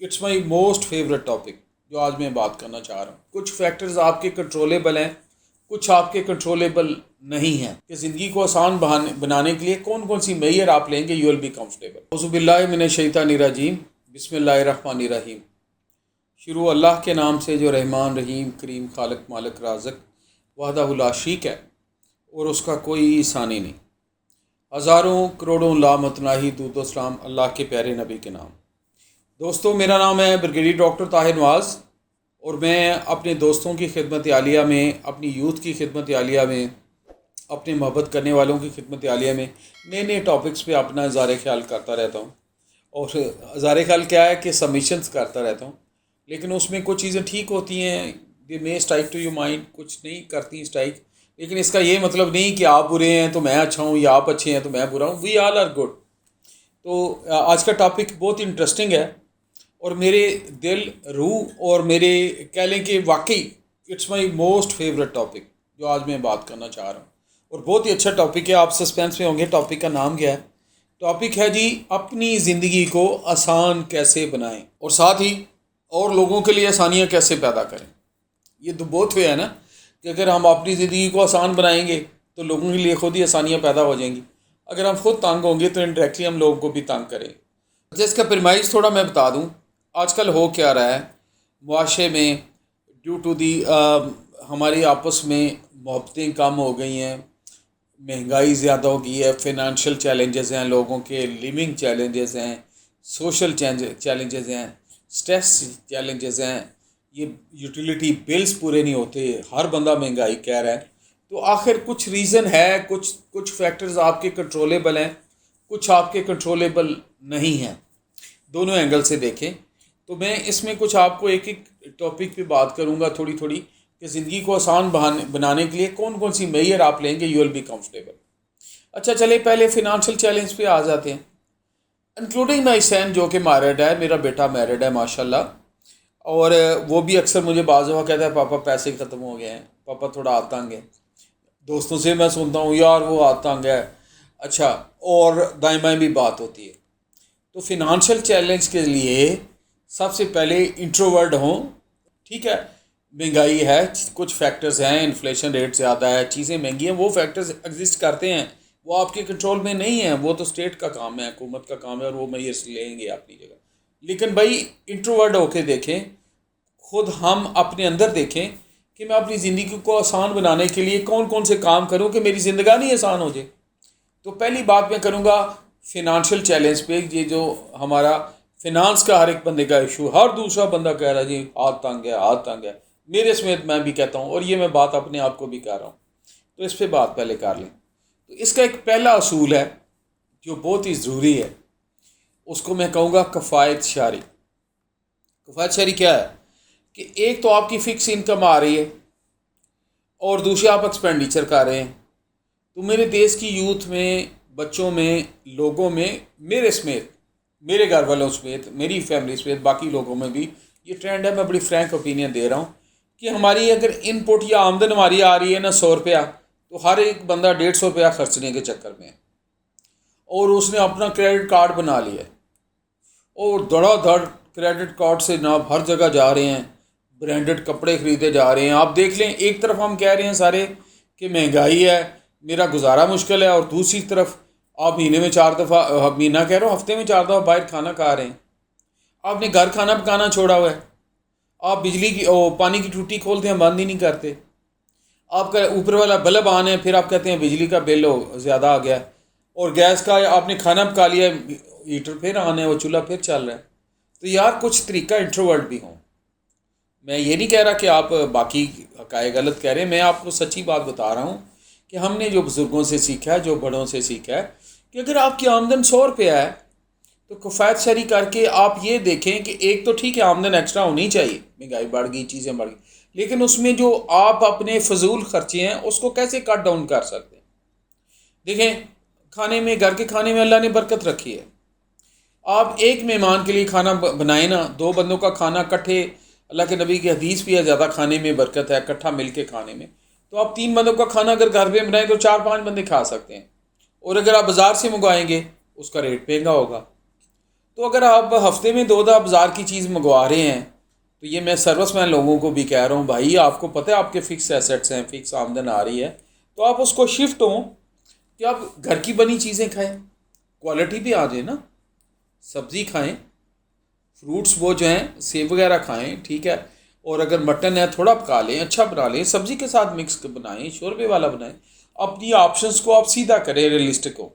It's my most favourite topic जो आज मैं बात करना चाह रहा हूँ। कुछ फैक्टर्स आपके कंट्रोलेबल हैं, कुछ आपके कंट्रोलेबल नहीं हैं कि ज़िंदगी को आसान बनाने के लिए कौन कौन सी मेजर आप लेंगे, यू विल बी कंफर्टेबल। औज़ुबिल्लाहि मिनश शैतानिर्रजीम, बिस्मिल्लाहिर्रहमानिर्रहीम। शुरू अल्लाह के नाम से जो रहमान रहीम करीम खालिक मालिक राज़िक वहदहु ला शरीक है और उसका कोई सानी नहीं। हज़ारों करोड़ों लामतनाही दूद सलाम अल्लाह के प्यारे नबी के नाम। दोस्तों, मेरा नाम है ब्रिगेडियर डॉक्टर ताहिर नवाज़ और मैं अपने दोस्तों की खिदमत आलिया में, अपनी यूथ की खिदमत आलिया में, अपने मोहब्बत करने वालों की खिदमत आलिया में नए नए टॉपिक्स पे अपना इज़हार ख्याल करता रहता हूँ। और इज़हार ख्याल क्या है कि सबमिशंस करता रहता हूँ, लेकिन उसमें कुछ चीज़ें ठीक होती हैं, दे मे स्ट्राइक टू योर माइंड, कुछ नहीं करती स्ट्राइक। लेकिन इसका ये मतलब नहीं कि आप बुरे हैं तो मैं अच्छा हूँ या आप अच्छे हैं तो मैं बुरा हूँ। We all are good. तो आज का टॉपिक बहुत इंटरेस्टिंग है और मेरे दिल, रूह और मेरे कह लें कि वाकई it's my most favourite topic जो आज मैं बात करना चाह रहा हूँ। और बहुत ही अच्छा टॉपिक है, आप सस्पेंस में होंगे टॉपिक का नाम क्या है। टॉपिक है जी, अपनी ज़िंदगी को आसान कैसे बनाएं और साथ ही और लोगों के लिए आसानियाँ कैसे पैदा करें। ये तो बहुत हुआ है ना कि अगर हम अपनी ज़िंदगी को आसान बनाएंगे तो लोगों के लिए खुद ही आसानियाँ पैदा हो जाएंगी। अगर हम खुद तंग होंगे तो इनडायरेक्टली हम लोगों को भी तंग करेंगे। जिसका प्रेमाइज़ थोड़ा मैं बता दूं, आजकल हो क्या रहा है मुआशरे में, ड्यू टू दी हमारी आपस में मोहब्बतें कम हो गई हैं, महंगाई ज़्यादा हो गई है, फिनंशियल चैलेंजेस हैं, लोगों के लिविंग चैलेंजेस हैं, सोशल चैलेंजेस हैं, स्ट्रेस चैलेंजेस हैं, ये यूटिलिटी बिल्स पूरे नहीं होते, हर बंदा महंगाई कह रहा है। तो आखिर कुछ रीज़न है, कुछ फैक्टर्स आपके कंट्रोलेबल हैं, कुछ आपके कंट्रोलेबल नहीं हैं। दोनों एंगल से देखें तो मैं इसमें कुछ आपको एक एक टॉपिक पे बात करूंगा थोड़ी थोड़ी कि ज़िंदगी को आसान बनाने के लिए कौन कौन सी मेजर आप लेंगे, यू विल बी कंफर्टेबल। अच्छा, चले पहले फिनंशियल चैलेंज पे आ जाते हैं। इंक्लूडिंग माई सन जो कि मैरिड है, मेरा बेटा मैरिड है माशाल्लाह, और वो भी अक्सर मुझे बाज़ दफ़ा कहता है पापा पैसे ख़त्म हो गए हैं, पापा थोड़ा आतंग है। दोस्तों से मैं सुनता हूँ यार वो आतंग है। अच्छा, और दाएं बाएं भी बात होती है। तो फिनंशियल चैलेंज के लिए सबसे पहले इंट्रोवर्ट हों। ठीक है, महंगाई है, कुछ फैक्टर्स हैं, इन्फ्लेशन रेट ज़्यादा है, चीज़ें महंगी हैं, वो फैक्टर्स एग्जिस्ट करते हैं, वो आपके कंट्रोल में नहीं है, वो तो स्टेट का काम है, हुकूमत का काम है और वो मेजर्स लेंगे अपनी जगह। लेकिन भाई इंट्रोवर्ट होके देखें, खुद हम अपने अंदर देखें कि मैं अपनी ज़िंदगी को आसान बनाने के लिए कौन कौन से काम करूं कि मेरी ज़िंदगानी आसान हो जाए। तो पहली बात मैं करूंगा फिनंशियल चैलेंज पे। ये जो हमारा फिनांस का हर एक बंदे का इशू, हर दूसरा बंदा कह रहा है जी हाथ तंग है, हाथ तंग है, मेरे समेत मैं भी कहता हूँ, और ये मैं बात अपने आप को भी कर रहा हूँ। तो इस पर बात पहले कर लें। तो इसका एक पहला असूल है जो बहुत ही ज़रूरी है, उसको मैं कहूँगा कफ़ायत शारी। कफ़ायत शारी क्या है कि एक तो आपकी फ़िक्स इनकम आ रही है और दूसरे आप एक्सपेंडिचर कर रहे हैं। तो मेरे देश की यूथ में, बच्चों में, लोगों में, मेरे समेत, मेरे घर वालों समेत, मेरी फैमिली समेत, बाकी लोगों में भी ये ट्रेंड है। मैं बड़ी फ्रैंक ओपिनियन दे रहा हूँ कि हमारी अगर इनपुट या आमदन हमारी आ रही है ना 100 रुपया, तो हर एक बंदा 150 रुपया खर्चने के चक्कर में है और उसने अपना क्रेडिट कार्ड बना लिया है और धड़ाधड़ क्रेडिट कार्ड से ना हर जगह जा रहे हैं, ब्रांडेड कपड़े ख़रीदे जा रहे हैं। आप देख लें, एक तरफ हम कह रहे हैं सारे कि महंगाई है, मेरा गुजारा मुश्किल है, और दूसरी तरफ आप महीने में 4 दफ़ा, महीना कह रहा हूँ, हफ्ते में 4 दफ़ा बाहर खाना खा रहे हैं। आपने घर खाना पकाना छोड़ा हुआ है, आप बिजली की पानी की टूटी खोलते हैं, बंद ही नहीं करते। आपका ऊपर वाला बल्ब ऑन है, फिर आप कहते हैं बिजली का बिल ज़्यादा आ गया, और गैस का आपने खाना पका लिया, हीटर फिर ऑन है, वो चूल्हा फिर चल रहा है। तो यार कुछ तरीका इंट्रोवर्ट भी हों। मैं ये नहीं कह रहा कि आप बाकी हकाए गलत कह रहे हैं, मैं आपको सच्ची बात बता रहा हूँ कि हमने जो बुज़ुर्गों से सीखा है, जो बड़ों से सीखा है कि अगर आपकी आमदन 100 रुपया है तो कफ़ायत शारी करके आप ये देखें कि एक तो ठीक है आमदन एक्स्ट्रा होनी चाहिए, महंगाई बढ़ गई, चीज़ें बढ़ गई, लेकिन उसमें जो आप अपने फजूल खर्चे हैं उसको कैसे कट डाउन कर सकते हैं। देखें, खाने में, घर के खाने में अल्लाह ने बरकत रखी है। आप एक मेहमान के लिए खाना बनाए ना, 2 बंदों का खाना इकट्ठे, अल्लाह के नबी की हदीस भी है, ज़्यादा खाने में बरकत है इकट्ठा मिल के खाने में। तो आप 3 बंदों का खाना अगर घर पे बनाएं तो 4-5 बंदे खा सकते हैं, और अगर आप बाज़ार से मंगवाएंगे उसका रेट महंगा होगा। तो अगर आप हफ्ते में 2 हज़ार की चीज़ मंगवा रहे हैं, तो ये मैं सर्विसमैन लोगों को भी कह रहा हूँ, भाई आपको पता है आपके फ़िक्स एसेट्स हैं, फ़िक्स आमदन आ रही है, तो आप उसको शिफ्ट हों कि आप घर की बनी चीज़ें खाएं, क्वालिटी भी आ जाए ना। सब्ज़ी खाएं, फ्रूट्स वो जो हैं सेब वगैरह खाएं, ठीक है। और अगर मटन है थोड़ा पका लें, अच्छा बना लें, सब्ज़ी के साथ मिक्स बनाएं, शोरबे वाला बनाएं। अपनी ऑप्शंस को आप सीधा करें, रियलिस्टिक हो।